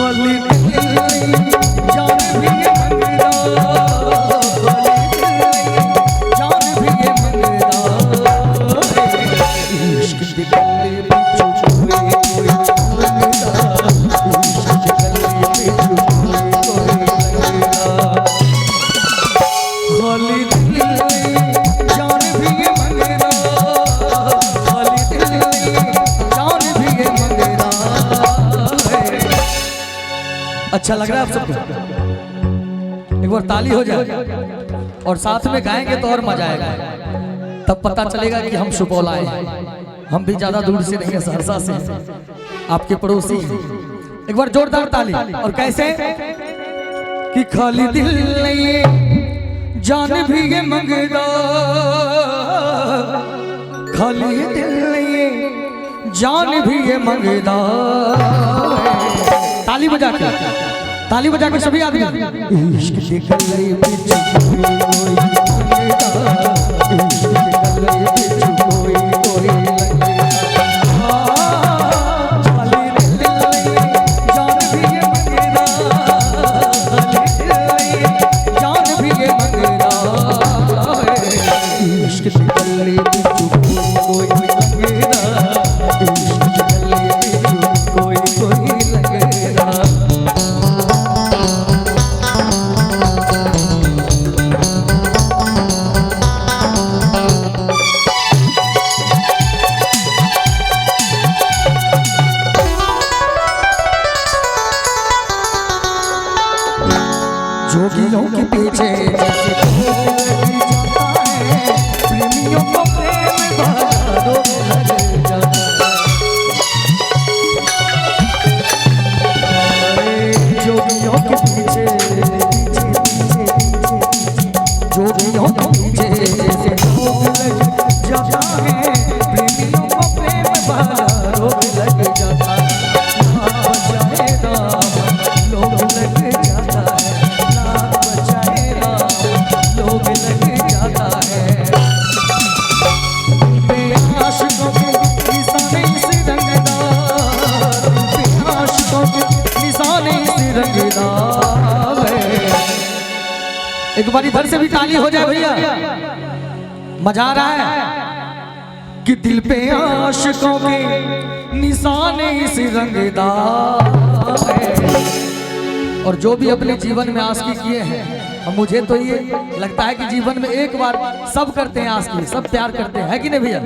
खाली जान भी ये मंगदा, जान भी ये मंगदा, इश्क दे गले विच कोई कोई लगदा, इश्क दे गले विच कोई लगदा। खाली जान भी ये मंगदा, खाली जान भी ये मंगदा। अच्छा लग रहा है आप सबको? एक बार ताली हो जाए और साथ में गाएंगे तो और मजा आएगा, तब पता चलेगा कि हम सुपौल आए हैं। हम भी ज्यादा दूर से नहीं है, सहरसा से आपके पड़ोसी हैं। एक बार जोरदार ताली। और कैसे कि खाली दिल नहीं जान भी ये मंगदा, खाली दिल नहीं जान भी ये मंगदा। ताली बजा के, ताली बजा के सभी आदमी। इश्क दे गले विच कोई कोई लगदा, इश्क दे गले विच कोई कोई लगदा। खाली दिल जान भी ये मंगदा, खाली दिल जान भी ये मंगदा। इश्क दे गले विच कोई कोई लगदा, इश्क दे गले विच कोई कोई लगदा। जोगियों के पीछे जैसे जाता है, प्रेमियों को प्रेम धागा रोग लग जाता है। जोगियों के पीछे पीछे पीछे पीछे, जोगियों के पीछे जैसे रोग लग जाता है, प्रेमियों को प्रेम धागा रोग लग जाता है। बचाएगा लोग लग जाता है, लोग लग जाता है। बेआशिकों के निशाने से रंगदार, बेआशिकों के निशाने से रंगदार। एक बार इधर से भी ताली हो जाए भैया, मजा आ रहा है कि दिल पे आशिकों के निशाने से रंगदार। और जो भी अपने जीवन में आशिकी किए हैं, मुझे तो ये लगता है कि जीवन में एक बार सब करते हैं आशिकी, सब प्यार करते हैं, है कि नहीं भैया?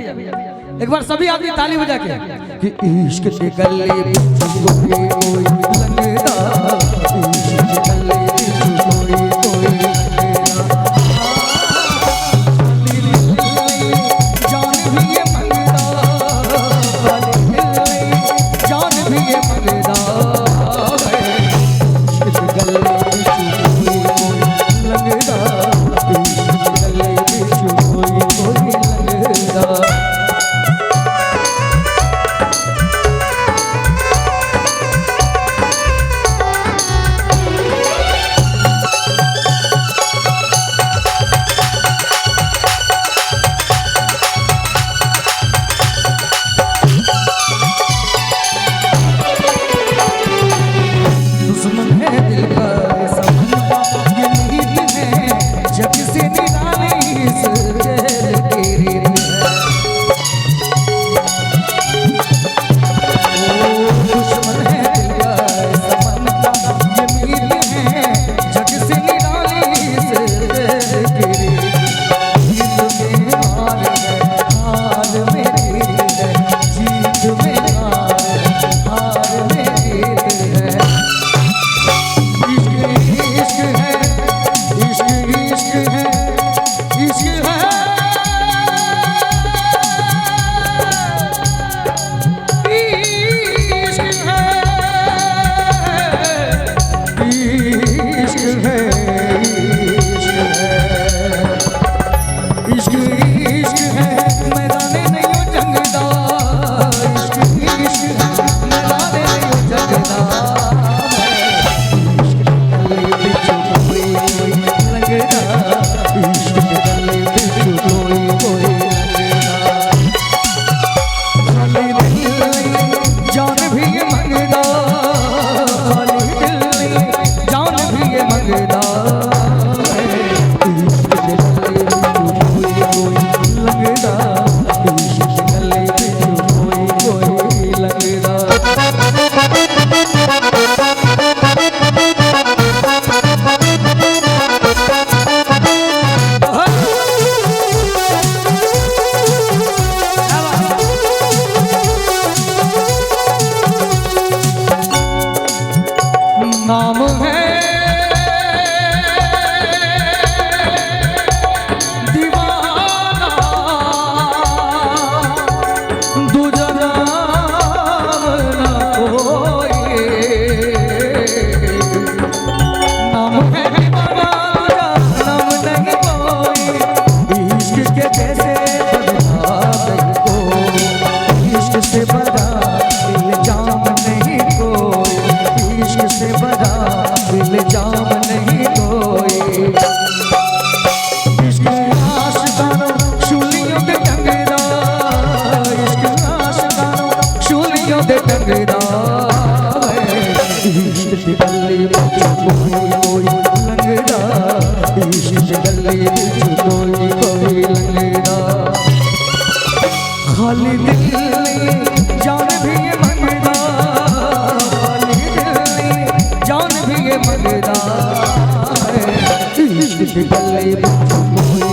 एक बार सभी आदमी ताली बजा के कि इश्क दे गले विच कोई कोई लगदा, इश्क दे गले विच कोई कोई लगदा। जान भी ये मंगदा, जान भी ये मंगदा। इश्क दे गले विच कोई कोई लगदा, इश्क दे गले विच कोई कोई लगदा। नाम है दीवाना, दूजा नाम न कोई। नाम है दीवाना, दूजा नाम नहीं कोई। इश्क के जैसे बड़ा नहीं कोई, इश्क से बड़ा इल्जाम नहीं कोई, इश्क से बड़ा इल्जाम नहीं कोई। इश्क आशिकानों शूलियों दे टंगदा, इश्क आशिकानों शूलियों दे टंगदा। इश्क दी गली विच कोई लंगदा, इश्क दी गली विच कोई लंगदा। खाली दिल जान भी ये मंगदा, खाली दिल जान भी ये मंगदा। इश्क दी गली विच कोई